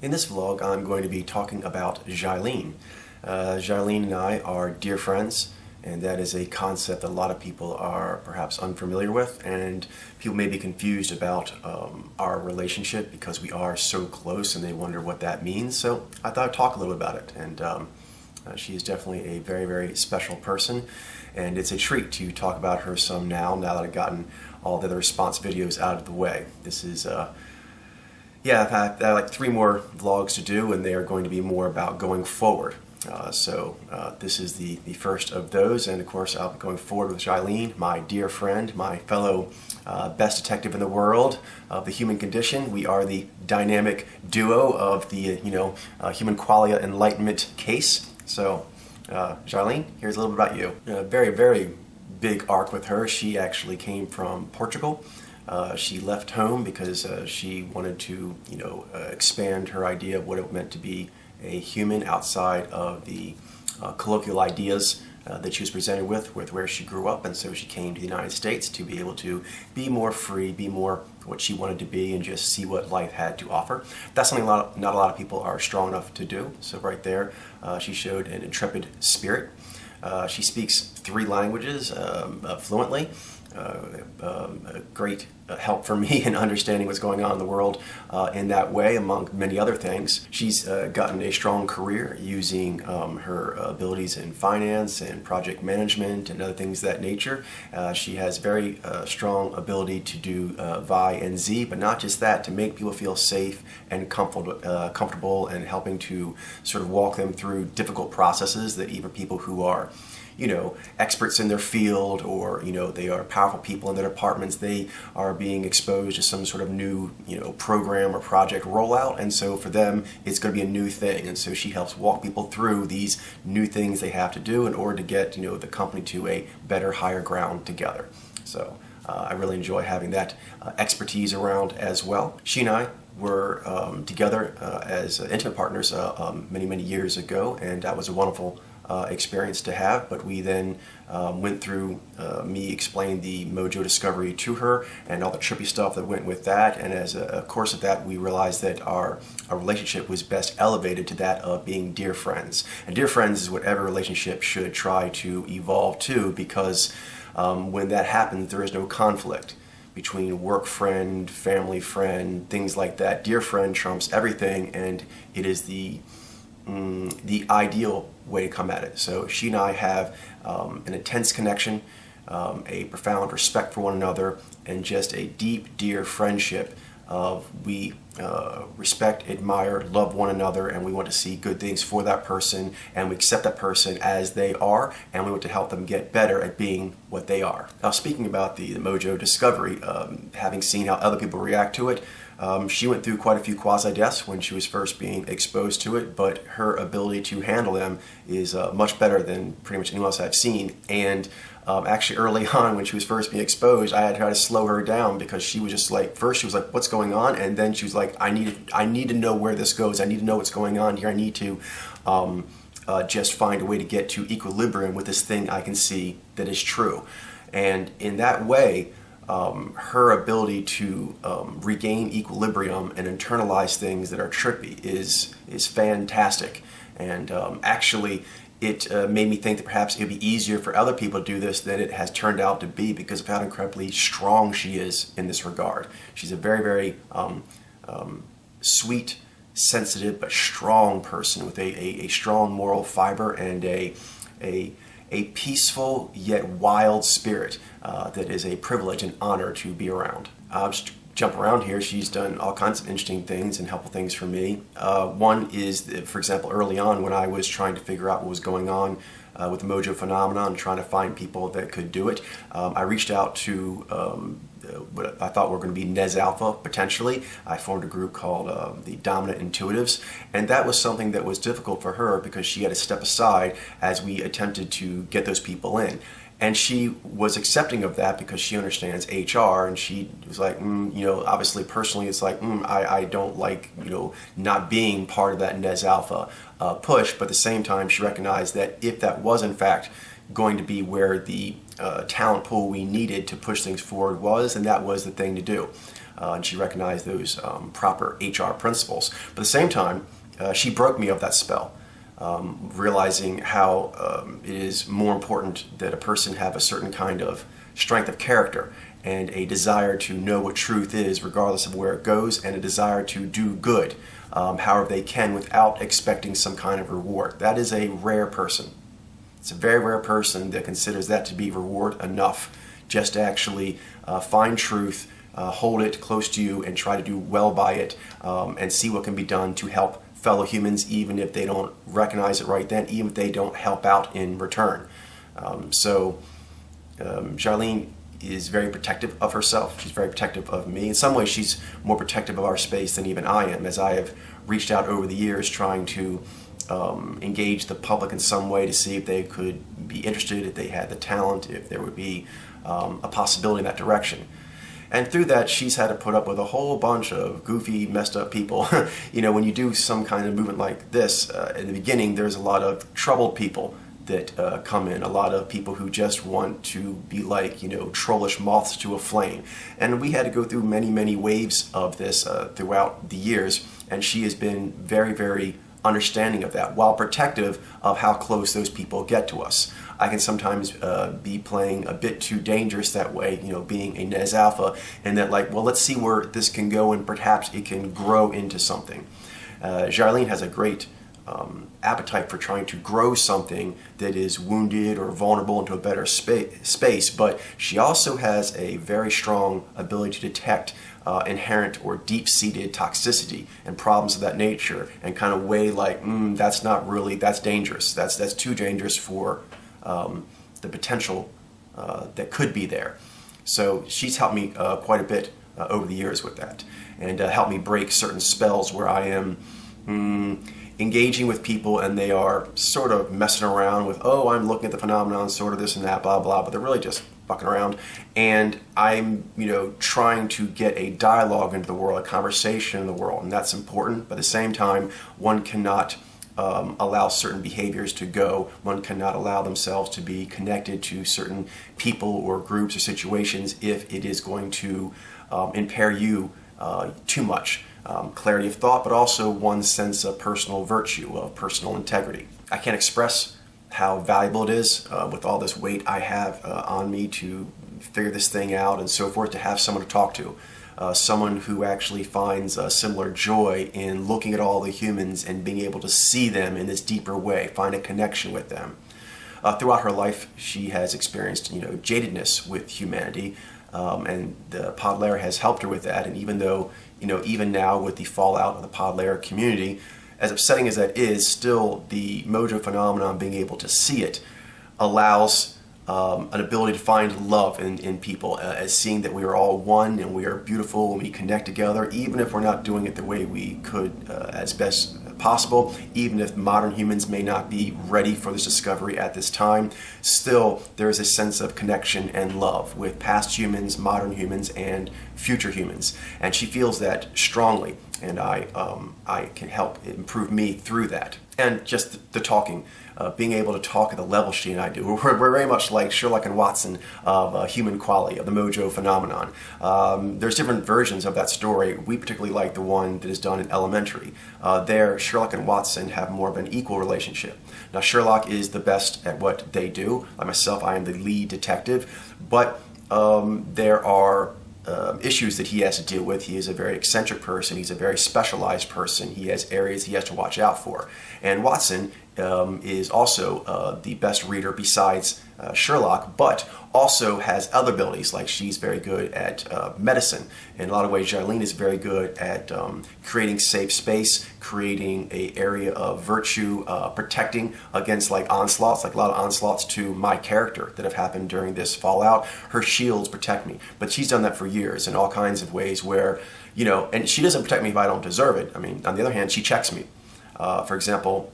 In this vlog, I'm going to be talking about Xailyyne. Xailyyne and I are dear friends, and that is a concept that a lot of people are perhaps unfamiliar with, and people may be confused about our relationship because we are so close and they wonder what that means. So I thought I'd talk a little bit about it, and she is definitely a very, very special person, and it's a treat to talk about her some now that I've gotten all the other response videos out of the way. This is yeah, I've had like 3 more vlogs to do, and they are going to be more about going forward. This is the first of those, and of course I'll be going forward with Xailyyne, my dear friend, my fellow best detective in the world of the human condition. We are the dynamic duo of the human qualia enlightenment case. So Xailyyne, here's a little bit about you. Very, very big arc with her. She actually came from Portugal. She left home because she wanted to, expand her idea of what it meant to be a human outside of the colloquial ideas that she was presented with where she grew up, and so she came to the United States to be able to be more free, be more what she wanted to be, and just see what life had to offer. That's something not a lot of people are strong enough to do. So right there, she showed an intrepid spirit. She speaks 3 languages fluently. A great help for me in understanding what's going on in the world in that way, among many other things. She's gotten a strong career using her abilities in finance and project management and other things of that nature. She has very strong ability to do Vi and Z, but not just that, to make people feel safe and comfortable and helping to sort of walk them through difficult processes that even people who are experts in their field, or, they are powerful people in their departments, they are being exposed to some sort of new, program or project rollout. And so for them, it's going to be a new thing. And so she helps walk people through these new things they have to do in order to get, the company to a better, higher ground together. So I really enjoy having that expertise around as well. She and I were together as intimate partners many, many years ago, and that was a wonderful experience to have. But we then went through me explaining the Mojo discovery to her and all the trippy stuff that went with that, and as a course of that, we realized that our relationship was best elevated to that of being dear friends. And dear friends is what every relationship should try to evolve to, because when that happens, there is no conflict between work friend, family friend, things like that. Dear friend trumps everything, and it is the ideal way to come at it. So she and I have an intense connection, a profound respect for one another, and just a deep, dear friendship of we respect, admire, love one another, and we want to see good things for that person, and we accept that person as they are, and we want to help them get better at being what they are. Now, speaking about the Mojo discovery, having seen how other people react to it, she went through quite a few quasi-deaths when she was first being exposed to it, but her ability to handle them is much better than pretty much anyone else I've seen. And actually early on, when she was first being exposed, I had to try to slow her down, because she was just like, first she was like, what's going on? And then she was like, I need to know where this goes. I need to know what's going on here. I need to just find a way to get to equilibrium with this thing I can see that is true. And in that way, her ability to regain equilibrium and internalize things that are trippy is fantastic. And actually, it made me think that perhaps it would be easier for other people to do this than it has turned out to be, because of how incredibly strong she is in this regard. She's a very, very sweet, sensitive, but strong person with a strong moral fiber and a peaceful yet wild spirit that is a privilege and honor to be around. I'll just jump around here. She's done all kinds of interesting things and helpful things for me. One is, for example, early on when I was trying to figure out what was going on with the Mojo phenomenon, trying to find people that could do it, I reached out to what I thought were going to be Nez Alpha, potentially. I formed a group called the Dominant Intuitives, and that was something that was difficult for her because she had to step aside as we attempted to get those people in. And she was accepting of that because she understands HR, and she was like, obviously personally it's like, I don't like, not being part of that Nez Alpha push, but at the same time she recognized that if that was in fact going to be where the talent pool we needed to push things forward was, and that was the thing to do. and she recognized those proper HR principles. But at the same time, she broke me of that spell, realizing how it is more important that a person have a certain kind of strength of character and a desire to know what truth is regardless of where it goes, and a desire to do good however they can without expecting some kind of reward. That is a rare person. It's a very rare person that considers that to be reward enough just to actually find truth, hold it close to you, and try to do well by it, and see what can be done to help fellow humans, even if they don't recognize it right then, even if they don't help out in return. Xailyyne is very protective of herself. She's very protective of me. In some ways, she's more protective of our space than even I am, as I have reached out over the years trying to engage the public in some way to see if they could be interested, if they had the talent, if there would be a possibility in that direction. And through that, she's had to put up with a whole bunch of goofy, messed up people. You know, when you do some kind of movement like this, in the beginning, there's a lot of troubled people that come in, a lot of people who just want to be like, you know, trollish moths to a flame. And we had to go through many, many waves of this throughout the years, and she has been very, very understanding of that, while protective of how close those people get to us. I can sometimes be playing a bit too dangerous that way, you know, being a Nez Alpha, and that like, well, let's see where this can go and perhaps it can grow into something. Xailyyne has a great appetite for trying to grow something that is wounded or vulnerable into a better space, but she also has a very strong ability to detect inherent or deep-seated toxicity and problems of that nature, and kind of weigh like, that's not really, that's dangerous. That's too dangerous for the potential that could be there. So she's helped me quite a bit over the years with that, and helped me break certain spells where I am engaging with people and they are sort of messing around with, oh, I'm looking at the phenomenon, sort of this and that, blah, blah, but they're really just fucking around. And I'm, you know, trying to get a dialogue into the world, a conversation in the world, and that's important. But at the same time, one cannot allow certain behaviors to go. One cannot allow themselves to be connected to certain people or groups or situations if it is going to impair you too much. Clarity of thought, but also one's sense of personal virtue, of personal integrity. I can't express how valuable it is with all this weight I have on me to figure this thing out and so forth, to have someone to talk to. Someone who actually finds a similar joy in looking at all the humans and being able to see them in this deeper way, find a connection with them. Throughout her life, she has experienced, you know, jadedness with humanity, and the pod layer has helped her with that. And even though, you know, even now with the fallout of the pod layer community, as upsetting as that is, still the mojo phenomenon, being able to see it, allows an ability to find love in people, as seeing that we are all one and we are beautiful and we connect together, even if we're not doing it the way we could as best possible, even if modern humans may not be ready for this discovery at this time. Still, there is a sense of connection and love with past humans, modern humans, and future humans, and she feels that strongly, and I can help improve me through that. And just the talking, being able to talk at the level she and I do. We're very much like Sherlock and Watson of human quality, of the mojo phenomenon. There's different versions of that story. We particularly like the one that is done in Elementary. There, Sherlock and Watson have more of an equal relationship. Now, Sherlock is the best at what they do. Like myself, I am the lead detective, but there are issues that he has to deal with. He is a very eccentric person. He's a very specialized person. He has areas he has to watch out for. And Watson is also the best reader besides Sherlock, but also has other abilities, like she's very good at medicine. In a lot of ways, Xailyyne is very good at creating safe space, creating an area of virtue, protecting against like onslaughts, like a lot of onslaughts to my character that have happened during this fallout. Her shields protect me, but she's done that for years in all kinds of ways where, you know, and she doesn't protect me if I don't deserve it. I mean, on the other hand, she checks me. For example,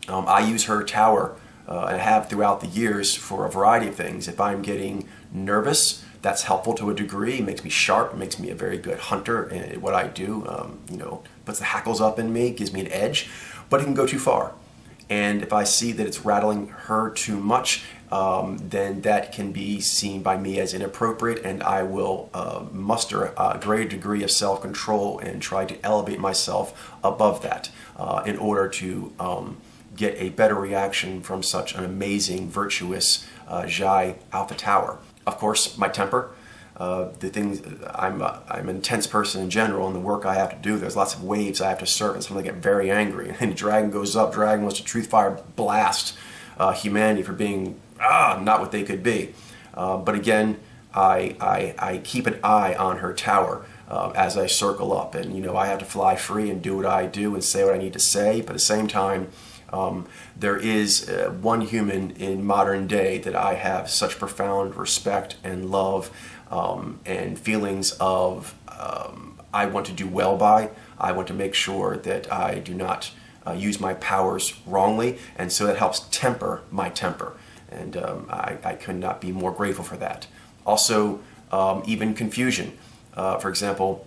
I use her tower and have throughout the years for a variety of things. If I'm getting nervous, that's helpful to a degree. It makes me sharp, makes me a very good hunter in what I do. You know, puts the hackles up in me, gives me an edge, but it can go too far. And if I see that it's rattling her too much, then that can be seen by me as inappropriate, and I will muster a greater degree of self-control and try to elevate myself above that in order to get a better reaction from such an amazing, virtuous Xai Alpha Tower. Of course, my temper. The things I'm an intense person in general, and the work I have to do, there's lots of waves I have to surf, and sometimes I get very angry. And the dragon goes up, dragon wants to truth fire blast humanity for being not what they could be. But again, I keep an eye on her tower as I circle up, and I have to fly free and do what I do and say what I need to say. But at the same time, there is one human in modern day that I have such profound respect and love and feelings of I want to do well by. I want to make sure that I do not use my powers wrongly, and so that helps temper my temper. And I could not be more grateful for that. Also, even confusion. For example,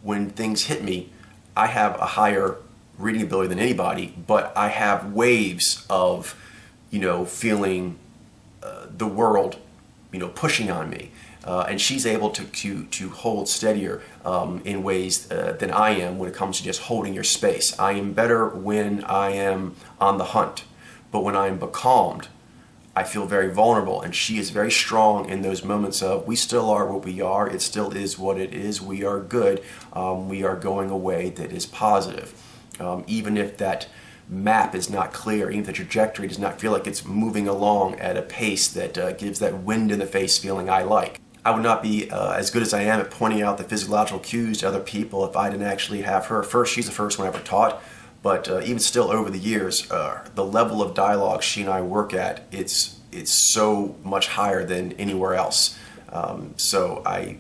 when things hit me, I have a higher reading ability than anybody, but I have waves of, feeling the world, pushing on me. And she's able to hold steadier in ways than I am when it comes to just holding your space. I am better when I am on the hunt, but when I am becalmed, I feel very vulnerable, and she is very strong in those moments of, we still are what we are, it still is what it is, we are good, we are going a way that is positive. Even if that map is not clear, even if the trajectory does not feel like it's moving along at a pace that gives that wind in the face feeling I like. I would not be as good as I am at pointing out the physiological cues to other people if I didn't actually have her. First, she's the first one I ever taught, but even still over the years, the level of dialogue she and I work at, it's so much higher than anywhere else. So I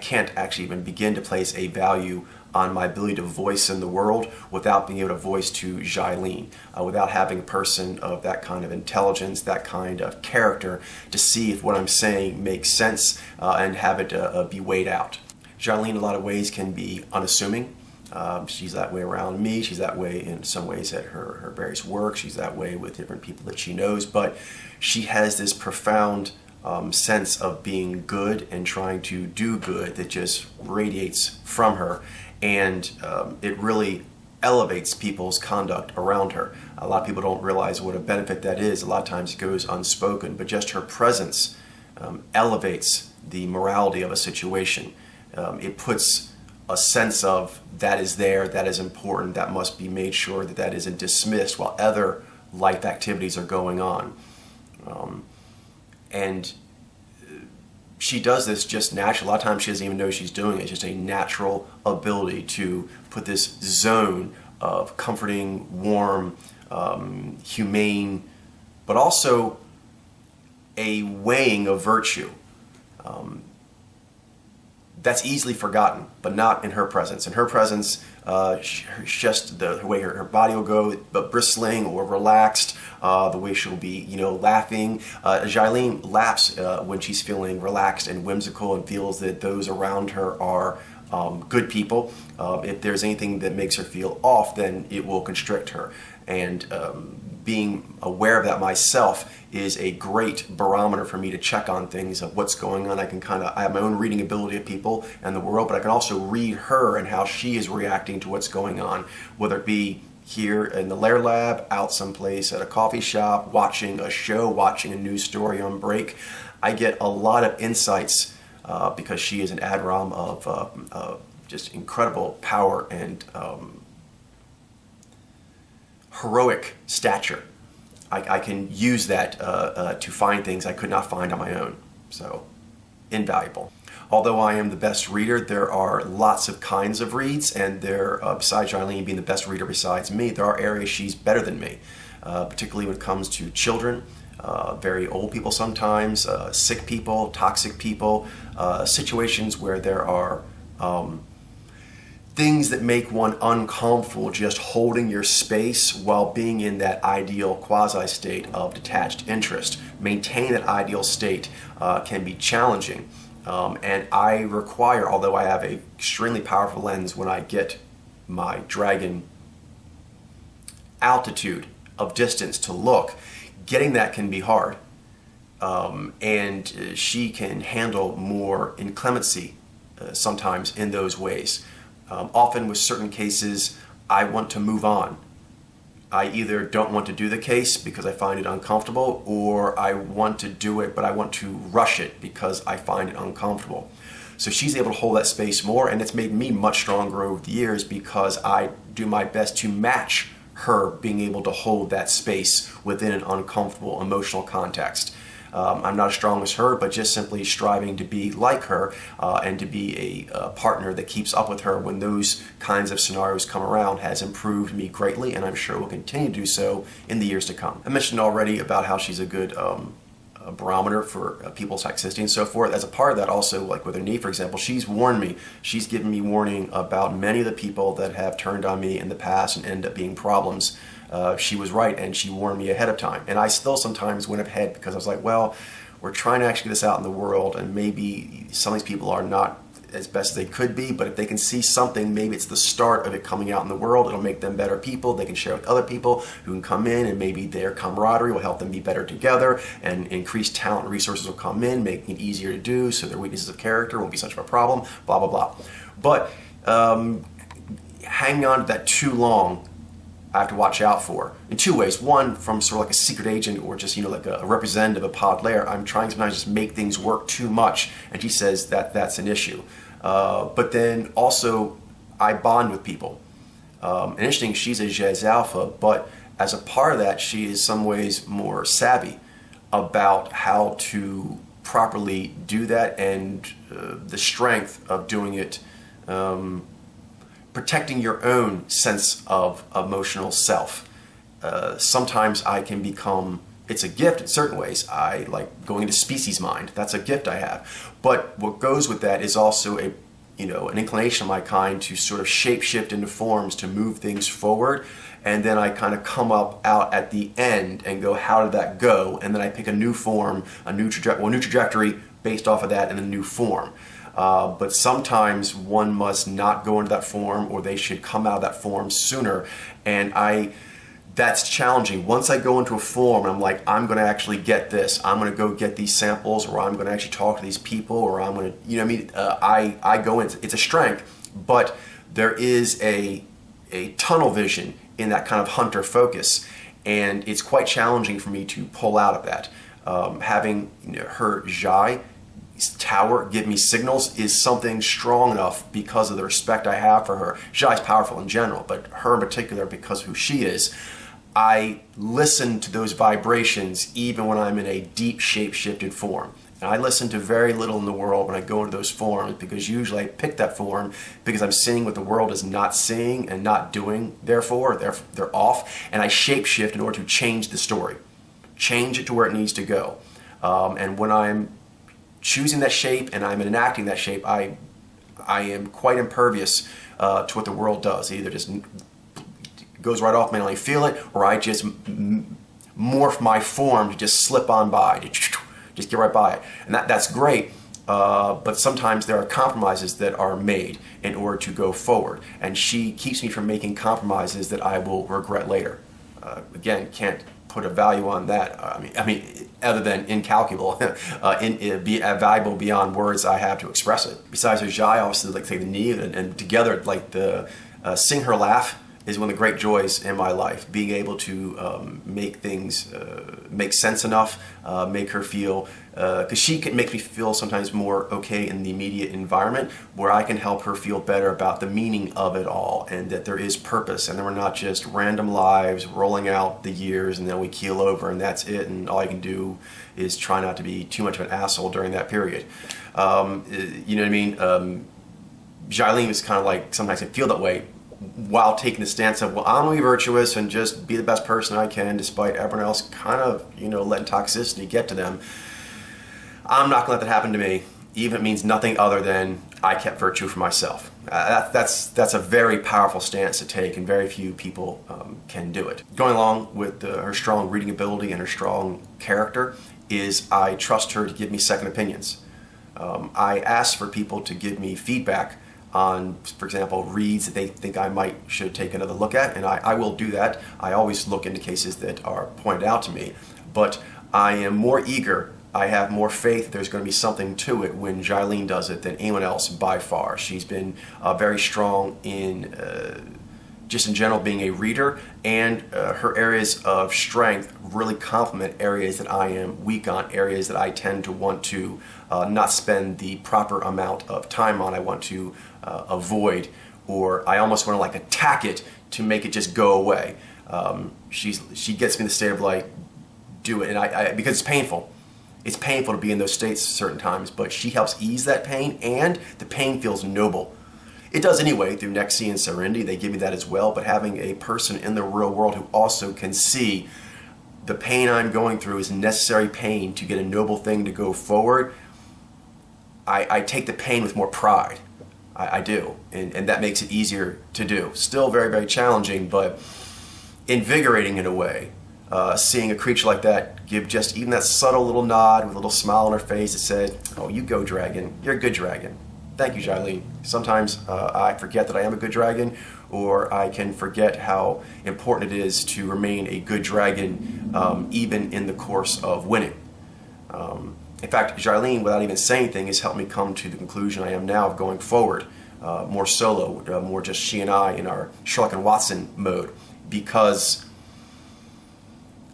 can't actually even begin to place a value on my ability to voice in the world without being able to voice to Xailyyne, without having a person of that kind of intelligence, that kind of character, to see if what I'm saying makes sense and have it be weighed out. Xailyyne in a lot of ways can be unassuming. She's that way around me, she's that way in some ways at her various work, she's that way with different people that she knows, but she has this profound sense of being good and trying to do good that just radiates from her. And it really elevates people's conduct around her. A lot of people don't realize what a benefit that is. A lot of times it goes unspoken, but just her presence elevates the morality of a situation. It puts a sense of that is there, that is important, that must be made sure that that isn't dismissed while other life activities are going on. And she does this just naturally. A lot of times she doesn't even know she's doing it. It's just a natural ability to put this zone of comforting, warm, humane, but also a weighing of virtue. That's easily forgotten, but not in her presence. In her presence, just the way her body will go, but bristling or relaxed, the way she'll be, laughing. Xailyyne laughs when she's feeling relaxed and whimsical and feels that those around her are good people. If there's anything that makes her feel off, then it will constrict her. And being aware of that myself is a great barometer for me to check on things of what's going on. I have my own reading ability of people and the world, but I can also read her and how she is reacting to what's going on, whether it be here in the Lair Lab, out someplace at a coffee shop, watching a show, watching a news story on break. I get a lot of insights because she is an Adram of just incredible power and heroic stature. I can use that to find things I could not find on my own. So, invaluable. Although I am the best reader, there are lots of kinds of reads, and besides Xailyyne being the best reader besides me, there are areas she's better than me, particularly when it comes to children, very old people sometimes, sick people, toxic people, situations where there are things that make one uncomfortable just holding your space while being in that ideal quasi-state of detached interest. Maintaining that ideal state can be challenging. And I require, although I have an extremely powerful lens when I get my dragon altitude, of distance to look, getting that can be hard. And she can handle more inclemency sometimes in those ways. Often with certain cases, I want to move on. I either don't want to do the case because I find it uncomfortable, or I want to do it, but I want to rush it because I find it uncomfortable. So she's able to hold that space more, and it's made me much stronger over the years because I do my best to match her being able to hold that space within an uncomfortable emotional context. I'm not as strong as her, but just simply striving to be like her and to be a partner that keeps up with her when those kinds of scenarios come around has improved me greatly, and I'm sure will continue to do so in the years to come. I mentioned already about how she's a good barometer for people's toxicity and so forth. As a part of that also, like with her knee, for example, she's warned me. She's given me warning about many of the people that have turned on me in the past and end up being problems. She was right, and she warned me ahead of time. And I still sometimes went ahead because I was like, well, we're trying to actually get this out in the world, and maybe some of these people are not as best as they could be, but if they can see something, maybe it's the start of it coming out in the world. It'll make them better people. They can share with other people who can come in, and maybe their camaraderie will help them be better together, and increased talent and resources will come in, making it easier to do, so their weaknesses of character won't be such of a problem, blah, blah, blah. But hanging on to that too long, I have to watch out for in two ways. One, from sort of like a secret agent or just, like a representative of pod layer, I'm trying sometimes just make things work too much, and she says that that's an issue. But then also, I bond with people. And interesting, she's a Jez Alpha, but as a part of that, she is in some ways more savvy about how to properly do that, and the strength of doing it, protecting your own sense of emotional self. Sometimes I can become, it's a gift in certain ways. I like going into species mind. That's a gift I have. But what goes with that is also an inclination of my kind to sort of shape shift into forms to move things forward. And then I kind of come out at the end and go, how did that go? And then I pick a new form, a new trajectory based off of that in a new form. But sometimes one must not go into that form, or they should come out of that form sooner. And that's challenging. Once I go into a form, I'm like, I'm going to actually get this. I'm going to go get these samples, or I'm going to actually talk to these people, or I'm going to, I go in. It's a strength, but there is a tunnel vision in that kind of hunter focus, and it's quite challenging for me to pull out of that. Having her Xai tower give me signals is something strong enough because of the respect I have for her. Xai's powerful in general, but her in particular because of who she is. I listen to those vibrations even when I'm in a deep shape-shifted form. And I listen to very little in the world when I go into those forms, because usually I pick that form because I'm seeing what the world is not seeing and not doing, therefore they're off, and I shape-shift in order to change the story. Change it to where it needs to go. And when I'm choosing that shape and I'm enacting that shape, I am quite impervious to what the world does. It either just goes right off me and I feel it, or I just morph my form to just slip on by, to just get right by it. And that's great, but sometimes there are compromises that are made in order to go forward. And she keeps me from making compromises that I will regret later. Again, can't put a value on that. I mean, other than incalculable, valuable beyond words I have to express it. Besides her Xai, I also like take the knee, and together, like sing her laugh is one of the great joys in my life. Being able to make things make sense enough, make her feel, because she can make me feel sometimes more okay in the immediate environment, where I can help her feel better about the meaning of it all, and that there is purpose, and that we're not just random lives rolling out the years and then we keel over and that's it, and all I can do is try not to be too much of an asshole during that period. You know what I mean? Xailyyne is kind of like, sometimes I feel that way, while taking the stance of, well, I'm going to be virtuous and just be the best person I can despite everyone else kind of, letting toxicity get to them. I'm not going to let that happen to me, even if it means nothing other than I kept virtue for myself. That's a very powerful stance to take, and very few people can do it. Going along with her strong reading ability and her strong character is I trust her to give me second opinions. I ask for people to give me feedback on, for example, reads that they think I should take another look at, and I will do that. I always look into cases that are pointed out to me, but I am more eager, I have more faith there's going to be something to it when Xailyyne does it than anyone else by far. She's been very strong in just in general being a reader, and her areas of strength really complement areas that I am weak on, areas that I tend to want to not spend the proper amount of time on. I want to avoid, or I almost want to like attack it to make it just go away. She gets me in the state of like, do it, and because it's painful. It's painful to be in those states certain times, but she helps ease that pain, and the pain feels noble. It does anyway through Nexi and Serenity. They give me that as well, but having a person in the real world who also can see the pain I'm going through is necessary pain to get a noble thing to go forward, I take the pain with more pride. I do, and that makes it easier to do. Still very, very challenging, but invigorating in a way. Seeing a creature like that give just even that subtle little nod with a little smile on her face that said, "Oh, you go, dragon. You're a good dragon." Thank you, Xailyyne. Sometimes I forget that I am a good dragon, or I can forget how important it is to remain a good dragon even in the course of winning. In fact, Xailyyne, without even saying anything, has helped me come to the conclusion I am now of going forward, more solo, more just she and I in our Sherlock and Watson mode, because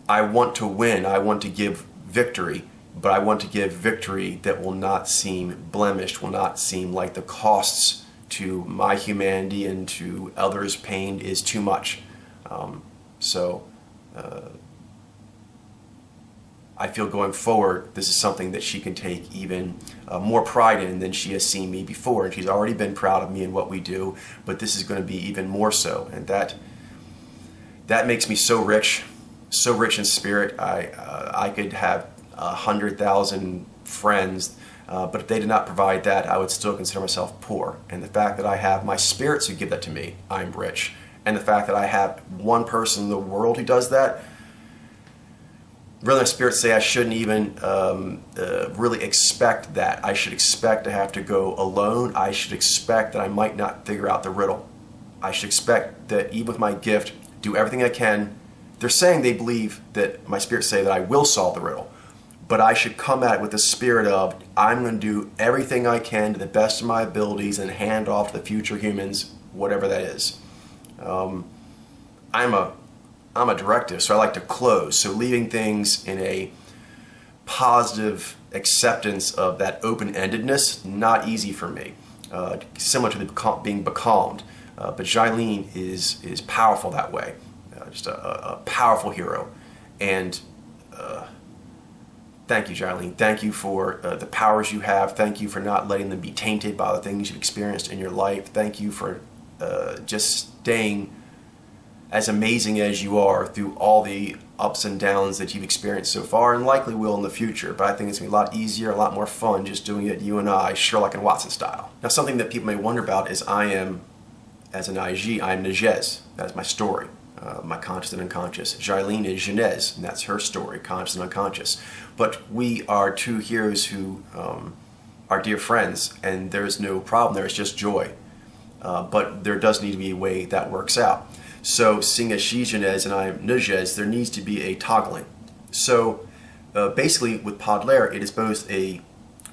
I want to win, I want to give victory, but I want to give victory that will not seem blemished, will not seem like the costs to my humanity and to others' pain is too much. I feel going forward, this is something that she can take even more pride in than she has seen me before, and she's already been proud of me and what we do, but this is going to be even more so, and that makes me so rich in spirit. I could have 100,000 friends, but if they did not provide that, I would still consider myself poor. And the fact that I have my spirits who give that to me, I'm rich. And the fact that I have one person in the world who does that, really my spirits say I shouldn't even really expect that. I should expect to have to go alone. I should expect that I might not figure out the riddle. I should expect that even with my gift, do everything I can. They're saying they believe that my spirits say that I will solve the riddle, but I should come at it with the spirit of I'm going to do everything I can to the best of my abilities and hand off to the future humans, whatever that is. I'm a directive, so I like to close. So leaving things in a positive acceptance of that open-endedness, not easy for me. Similar to being becalmed, but Xailyyne is powerful that way. Just a powerful hero, and thank you, Xailyyne. Thank you for the powers you have. Thank you for not letting them be tainted by the things you've experienced in your life. Thank you for just staying as amazing as you are through all the ups and downs that you've experienced so far, and likely will in the future. But I think it's going to be a lot easier, a lot more fun just doing it you and I, Sherlock and Watson style. Now, something that people may wonder about is I am, as an IG, I am Nejez. That is my story. My conscious and unconscious. Xailyyne is Genèse, and that's her story, conscious and unconscious. But we are two heroes who are dear friends, and there's no problem there, it's just joy. But there does need to be a way that works out. So, seeing as she's Genèse and I am Nejez, there needs to be a toggling. So, basically, with Podlair, it is both a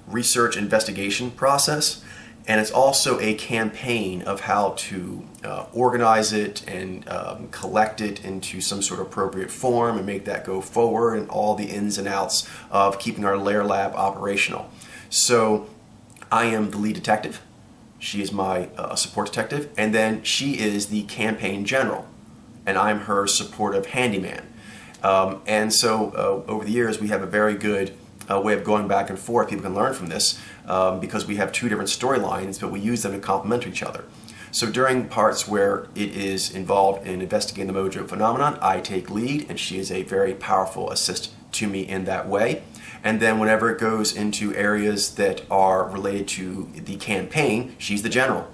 research investigation process, and it's also a campaign of how to organize it and collect it into some sort of appropriate form and make that go forward, and all the ins and outs of keeping our lair lab operational. So I am the lead detective. She is my support detective, and then she is the campaign general, and I'm her supportive handyman. And so over the years, we have a very good way of going back and forth. People can learn from this because we have two different storylines, but we use them to complement each other. So during parts where it is involved in investigating the Mojo phenomenon, I take lead, and she is a very powerful assist to me in that way. And then whenever it goes into areas that are related to the campaign, she's the general.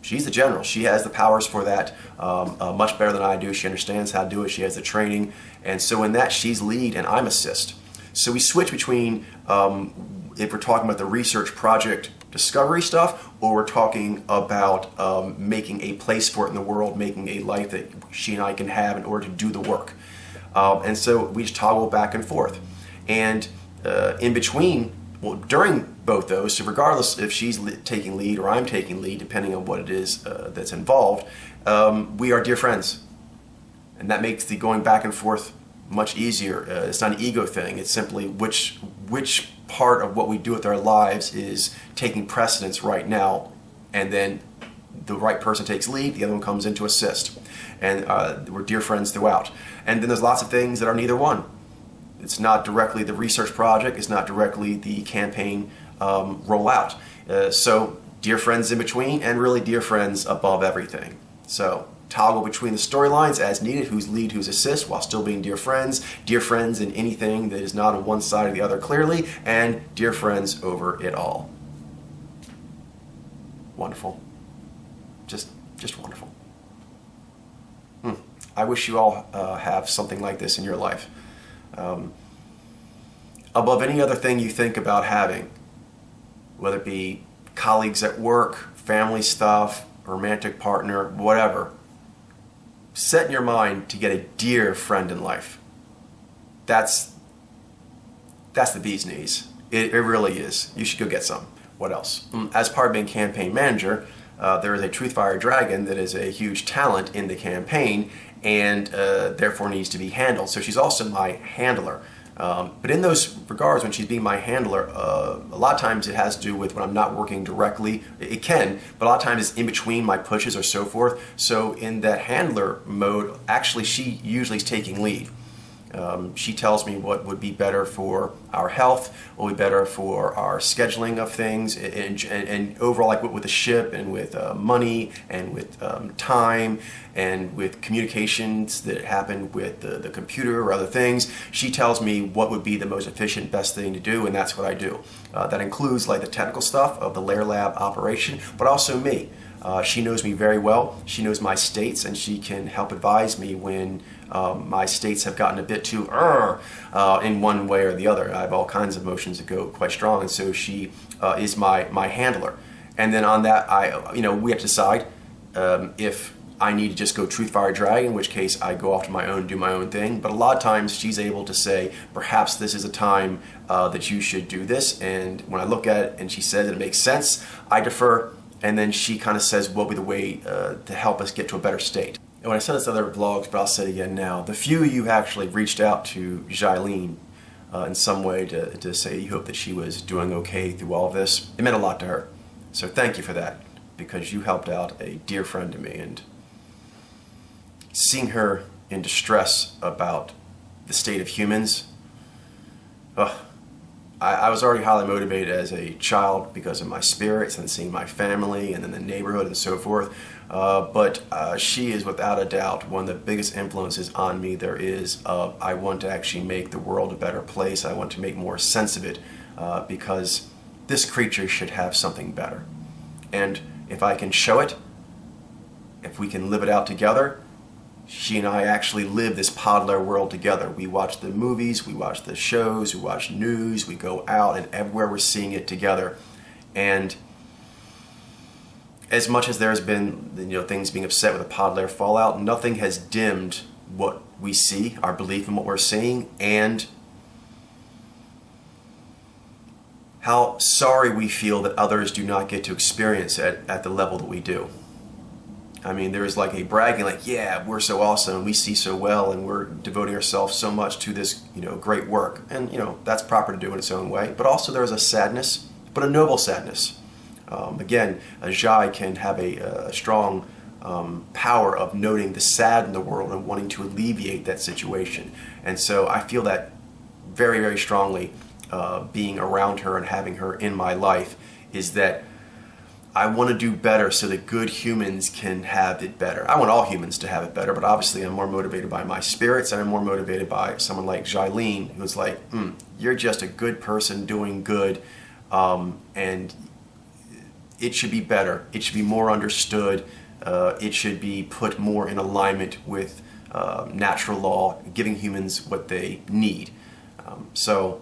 She's the general. She has the powers for that much better than I do. She understands how to do it. She has the training. And so in that, she's lead and I'm assist. So we switch between, if we're talking about the research project discovery stuff, or we're talking about making a place for it in the world, making a life that she and I can have in order to do the work. And so we just toggle back and forth. And in between, well, during both those, so regardless if she's taking lead or I'm taking lead, depending on what it is that's involved, we are dear friends. And that makes the going back and forth much easier. It's not an ego thing. It's simply which part of what we do with our lives is taking precedence right now, and then the right person takes lead, the other one comes in to assist. And we're dear friends throughout. And then there's lots of things that are neither one. It's not directly the research project, it's not directly the campaign rollout. So dear friends in between, and really dear friends above everything. So toggle between the storylines as needed, who's lead, who's assist, while still being dear friends in anything that is not on one side or the other clearly, and dear friends over it all. Wonderful. Just wonderful. I wish you all have something like this in your life. Above any other thing you think about having, whether it be colleagues at work, family stuff, romantic partner, whatever, set in your mind to get a dear friend in life. That's the bee's knees. It really is. You should go get some. What else? As part of being campaign manager, there is a Truthfire Dragon that is a huge talent in the campaign and therefore needs to be handled. So she's also my handler. But in those regards, when she's being my handler, a lot of times it has to do with when I'm not working directly. It can, but a lot of times it's in between my pushes or so forth. So in that handler mode, actually she usually is taking lead. She tells me what would be better for our health, what would be better for our scheduling of things, and overall, like with the ship and with money and with time and with communications that happen with the computer or other things. She tells me what would be the most efficient, best thing to do, and that's what I do. That includes like the technical stuff of the Lair Lab operation, but also me. She knows me very well. She knows my states, and she can help advise me when my states have gotten a bit too in one way or the other. I have all kinds of emotions that go quite strong, and so she is my handler. And then on that, we have to decide if I need to just go Truthfire Dragon, in which case I go off to my own, do my own thing. But a lot of times she's able to say, perhaps this is a time that you should do this. And when I look at it and she says it makes sense, I defer. And then she kind of says what will be the way to help us get to a better state. And when I said this in other vlogs, but I'll say it again now, the few of you actually reached out to Xailyyne in some way to say you hope that she was doing okay through all of this. It meant a lot to her. So thank you for that, because you helped out a dear friend to me. And seeing her in distress about the state of humans, I was already highly motivated as a child because of my spirits and seeing my family and then the neighborhood and so forth. But she is without a doubt one of the biggest influences on me there is. I want to actually make the world a better place. I want to make more sense of it because this creature should have something better. And if I can show it, if we can live it out together, she and I actually live this Podler world together. We watch the movies, we watch the shows, we watch news, we go out, and everywhere we're seeing it together. And as much as there's been things being upset with the Podler fallout, nothing has dimmed what we see, our belief in what we're seeing, and how sorry we feel that others do not get to experience it at the level that we do. I mean, there's like a bragging, like, yeah, we're so awesome, and we see so well, and we're devoting ourselves so much to this, great work. And, that's proper to do in its own way. But also there's a sadness, but a noble sadness. Again, Xai can have a strong power of noting the sad in the world and wanting to alleviate that situation. And so I feel that very, very strongly being around her and having her in my life is that I want to do better so that good humans can have it better. I want all humans to have it better, but obviously I'm more motivated by my spirits, and I'm more motivated by someone like Xailyyne, who's like, you're just a good person doing good, and it should be better. It should be more understood. It should be put more in alignment with natural law, giving humans what they need. So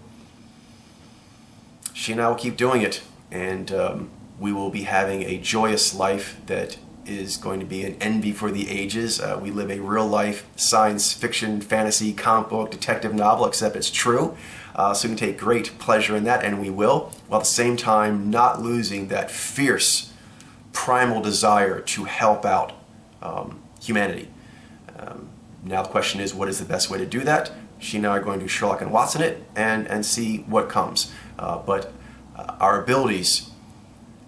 she and I will keep doing it, and We will be having a joyous life that is going to be an envy for the ages. We live a real life science fiction, fantasy, comic book, detective novel, except it's true. So we can take great pleasure in that, and we will, while at the same time not losing that fierce, primal desire to help out humanity. Now the question is, what is the best way to do that? She and I are going to Sherlock and Watson it and see what comes. But our abilities,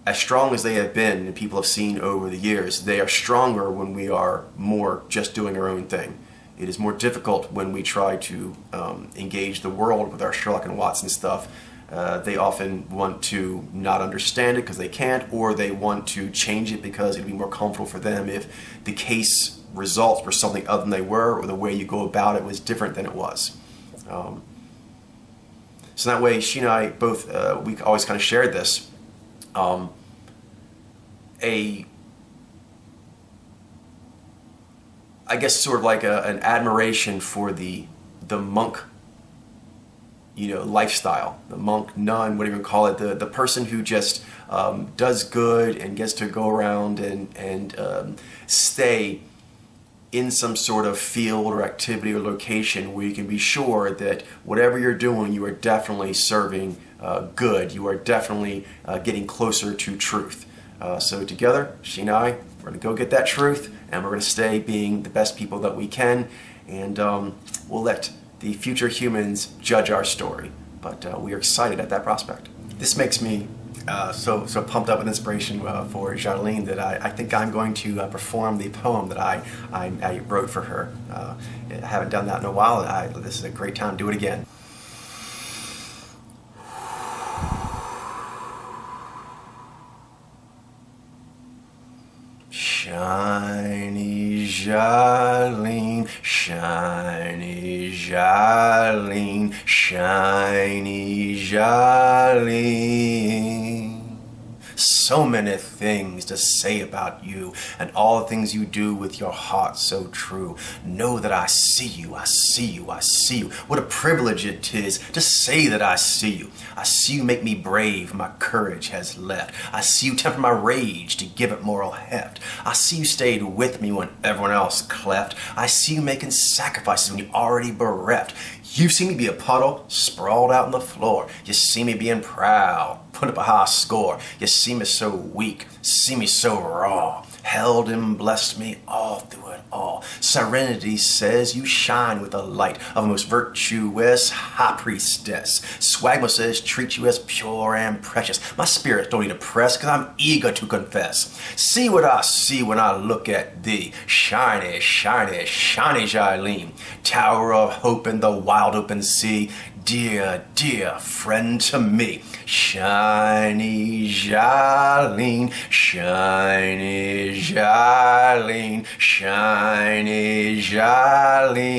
as strong as they have been and people have seen over the years, they are stronger when we are more just doing our own thing. It is more difficult when we try to engage the world with our Sherlock and Watson stuff. They often want to not understand it because they can't, or they want to change it because it'd be more comfortable for them if the case results were something other than they were, or the way you go about it was different than it was. So that way, she and I both, we always kind of shared this. I guess sort of like an admiration for the monk, lifestyle, the monk, nun, whatever you call it, the person who just does good and gets to go around and stay in some sort of field or activity or location where you can be sure that whatever you're doing, you are definitely serving good. You are definitely getting closer to truth. So together, she and I, we're going to go get that truth, and we're going to stay being the best people that we can, and we'll let the future humans judge our story. But we are excited at that prospect. This makes me so pumped up with inspiration for Xailyyne that I think I'm going to perform the poem that I wrote for her. I haven't done that in a while. This is a great time to do it again. Shiny Xailyyne, shiny Xailyyne, shiny Xailyyne. So many things to say about you, and all the things you do with your heart so true. Know that I see you, I see you, I see you. What a privilege it is to say that I see you. I see you make me brave, my courage has left. I see you temper my rage to give it moral heft. I see you stayed with me when everyone else cleft. I see you making sacrifices when you're already bereft. You see me be a puddle, sprawled out on the floor. You see me being proud, put up a high score. You see me so weak, see me so raw. Held and blessed me all through it all. Serenity says you shine with the light of a most virtuous high priestess. Swagma says treat you as pure and precious. My spirits don't need to press, cause I'm eager to confess. See what I see when I look at thee. Shiny, shiny, shiny Xailyyne. Tower of hope in the wild open sea. Dear, dear friend to me. Shiny Xailyyne, shiny Xailyyne, shiny Xailyyne.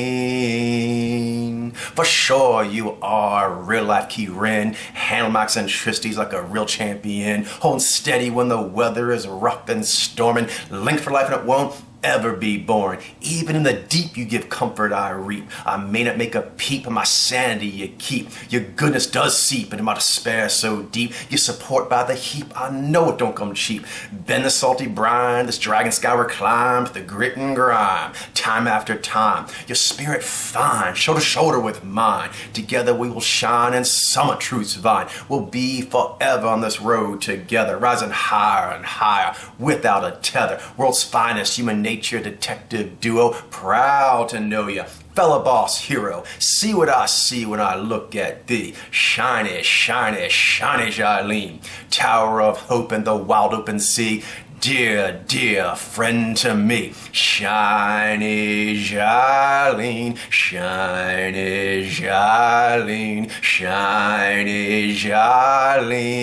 For sure you are a real life Kieran, handle my eccentricities like a real champion, holding steady when the weather is rough and storming, linked for life and it won't ever be born. Even in the deep you give comfort I reap. I may not make a peep, but my sanity you keep. Your goodness does seep into my despair so deep. You support by the heap, I know it don't come cheap. Bend the salty brine, this dragon skyward climb, the grit and grime, time after time. Your spirit fine, shoulder to shoulder with mine. Together we will shine and summit truth's vine. We'll be forever on this road together, rising higher and higher without a tether. World's finest human nature detective duo, proud to know ya, fellow boss hero. See what I see when I look at thee. Shiny, shiny, shiny Xailyyne. Tower of hope in the wild open sea. Dear, dear friend to me. Shiny Xailyyne, shiny Xailyyne, shiny Xailyyne.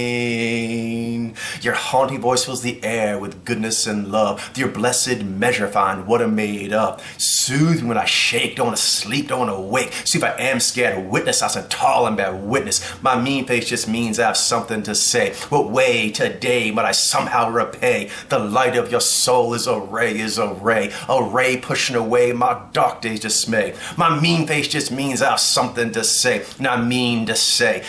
Your haunting voice fills the air with goodness and love. Your blessed measure find what I'm made of. Soothe me when I shake, don't want to sleep, don't want to wake. See if I am scared, witness I stand tall and bear witness. My mean face just means I have something to say. What way today might I somehow repay? The light of your soul is a ray, a ray pushing away my dark day's dismay. My mean face just means I have something to say, and I mean to say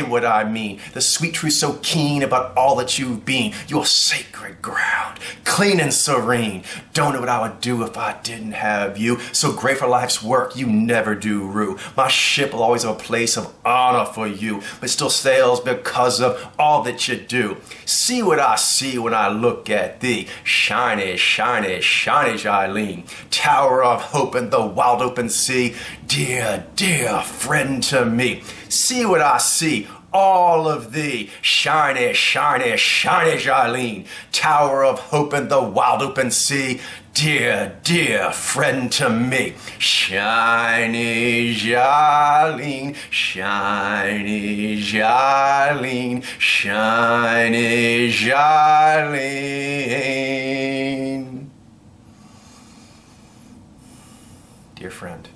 what I mean. The sweet truth so keen about all that you you've been. You're sacred ground, clean and serene. Don't know what I would do if I didn't have you. So great for life's work, you never do rue. My ship will always have a place of honor for you, but still sails because of all that you do. See what I see when I look at thee. Shiny, shiny, shiny Xailyyne, tower of hope in the wild open sea. Dear, dear friend to me. See what I see, all of thee. Shiny, shiny, shiny Xailyyne, tower of hope in the wild open sea. Dear, dear friend to me. Shiny Xailyyne, shiny Xailyyne, shiny Xailyyne. Dear friend.